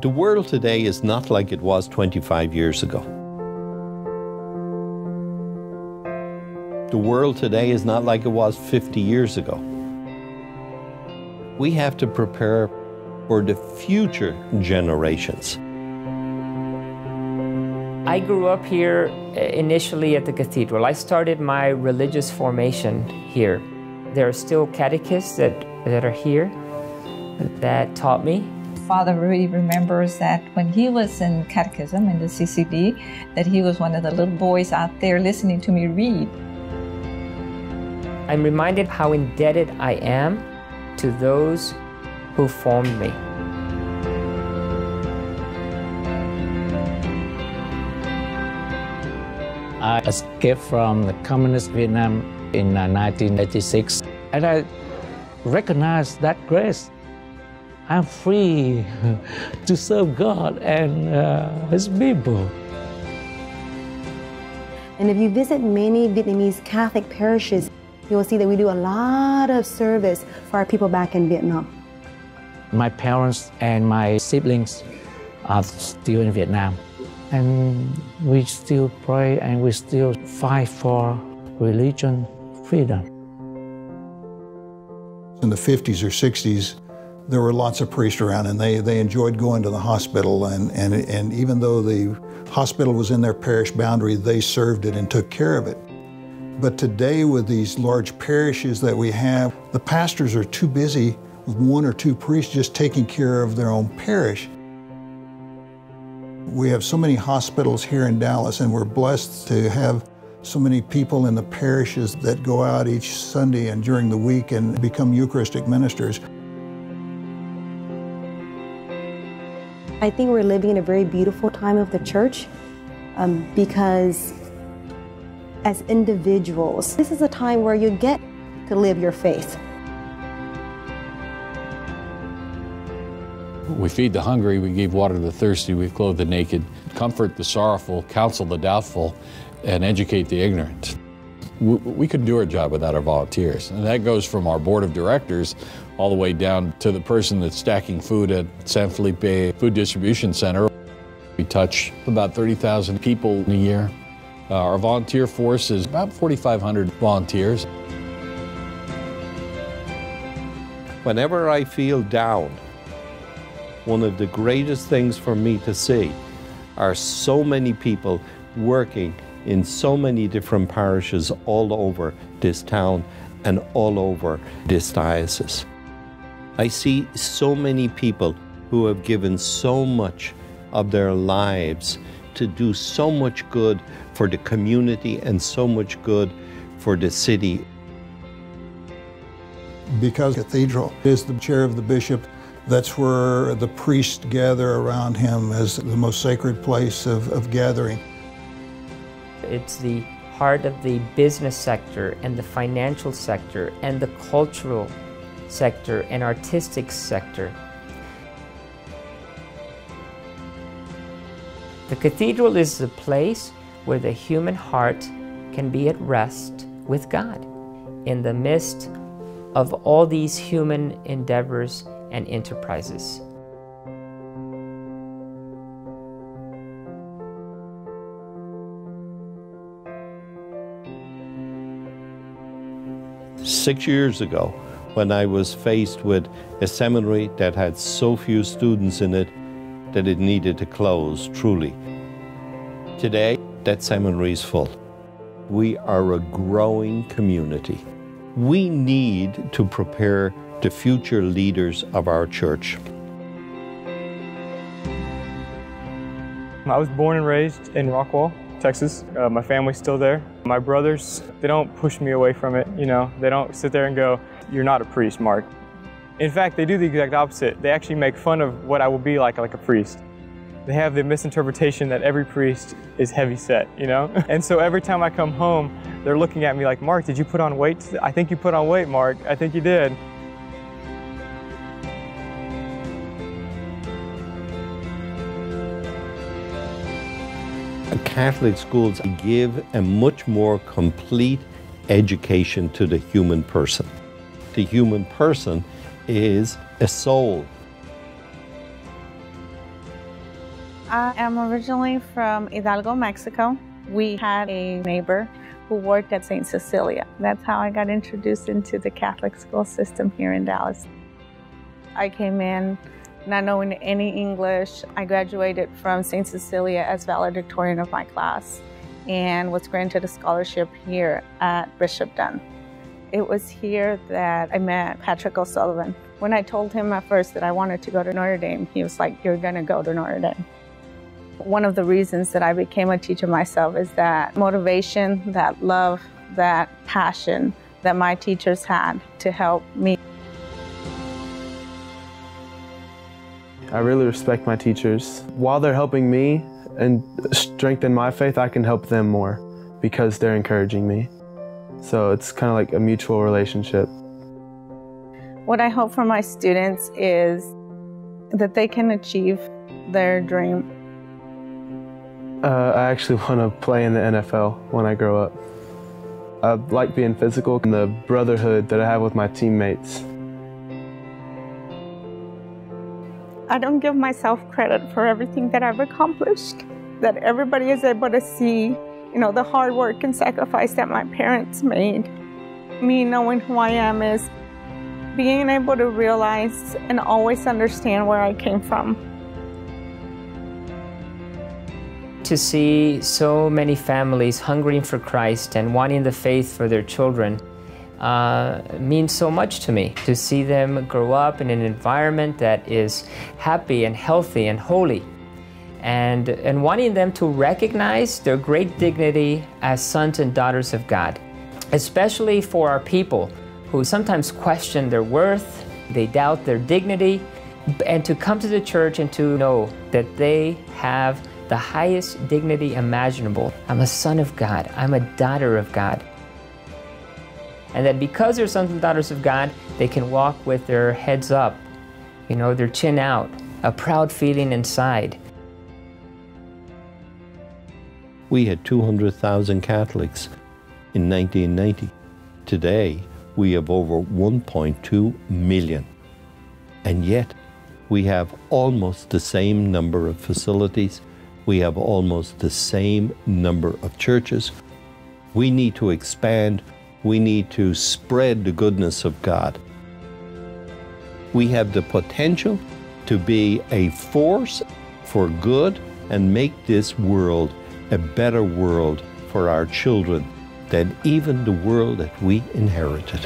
The world today is not like it was 25 years ago. The world today is not like it was 50 years ago. We have to prepare for the future generations. I grew up here initially at the cathedral. I started my religious formation here. There are still catechists that are here that taught me. Father really remembers that when he was in catechism in the CCD, that he was one of the little boys out there listening to me read. I'm reminded how indebted I am to those who formed me. I escaped from the communist Vietnam in 1986, and I recognized that grace. I'm free to serve God and His people. And if you visit many Vietnamese Catholic parishes, you will see that we do a lot of service for our people back in Vietnam. My parents and my siblings are still in Vietnam. And we still pray and we still fight for religion freedom. In the 50s or 60s, there were lots of priests around, and they enjoyed going to the hospital, and even though the hospital was in their parish boundary, they served it and took care of it. But today, with these large parishes that we have, the pastors are too busy with one or two priests just taking care of their own parish. We have so many hospitals here in Dallas, and we're blessed to have so many people in the parishes that go out each Sunday and during the week and become Eucharistic ministers. I think we're living in a very beautiful time of the church because as individuals, this is a time where you get to live your faith. We feed the hungry, we give water to the thirsty, we clothe the naked, comfort the sorrowful, counsel the doubtful, and educate the ignorant. We couldn't do our job without our volunteers. And that goes from our board of directors all the way down to the person that's stacking food at San Felipe Food Distribution Center. We touch about 30,000 people a year. Our volunteer force is about 4,500 volunteers. Whenever I feel down, one of the greatest things for me to see are so many people working in so many different parishes all over this town and all over this diocese. I see so many people who have given so much of their lives to do so much good for the community and so much good for the city. Because the cathedral is the chair of the bishop, that's where the priests gather around him as the most sacred place of gathering. It's the heart of the business sector and the financial sector and the cultural sector and artistic sector. The cathedral is the place where the human heart can be at rest with God in the midst of all these human endeavors and enterprises. Six years ago, when I was faced with a seminary that had so few students in it that it needed to close, truly. Today, that seminary is full. We are a growing community. We need to prepare the future leaders of our church. I was born and raised in Rockwall, Texas. My family's still there. My brothers, they don't push me away from it, you know. They don't sit there and go, "You're not a priest, Mark." In fact, they do the exact opposite. They actually make fun of what I will be like a priest. They have the misinterpretation that every priest is heavy set, you know? And so every time I come home, they're looking at me like, "Mark, did you put on weight? I think you put on weight, Mark. I think you did." Catholic schools give a much more complete education to the human person. The human person is a soul. I am originally from Hidalgo, Mexico. We had a neighbor who worked at St. Cecilia. That's how I got introduced into the Catholic school system here in Dallas. I came in not knowing any English. I graduated from St. Cecilia as valedictorian of my class and was granted a scholarship here at Bishop Dunn. It was here that I met Patrick O'Sullivan. When I told him at first that I wanted to go to Notre Dame, he was like, "You're gonna go to Notre Dame." One of the reasons that I became a teacher myself is that motivation, that love, that passion that my teachers had to help me. I really respect my teachers. While they're helping me and strengthen my faith, I can help them more because they're encouraging me. So it's kind of like a mutual relationship. What I hope for my students is that they can achieve their dream. I actually want to play in the NFL when I grow up. I like being physical and the brotherhood that I have with my teammates. I don't give myself credit for everything that I've accomplished, that everybody is able to see, the hard work and sacrifice that my parents made. Me knowing who I am is being able to realize and always understand where I came from. To see so many families hungering for Christ and wanting the faith for their children means so much to me. To see them grow up in an environment that is happy and healthy and holy, and wanting them to recognize their great dignity as sons and daughters of God, especially for our people who sometimes question their worth, they doubt their dignity, and to come to the church and to know that they have the highest dignity imaginable. I'm a son of God. I'm a daughter of God. And that because they're sons and daughters of God, they can walk with their heads up, their chin out, a proud feeling inside. We had 200,000 Catholics in 1990. Today, we have over 1.2 million. And yet, we have almost the same number of facilities. We have almost the same number of churches. We need to expand. We need to spread the goodness of God. We have the potential to be a force for good and make this world a better world for our children than even the world that we inherited.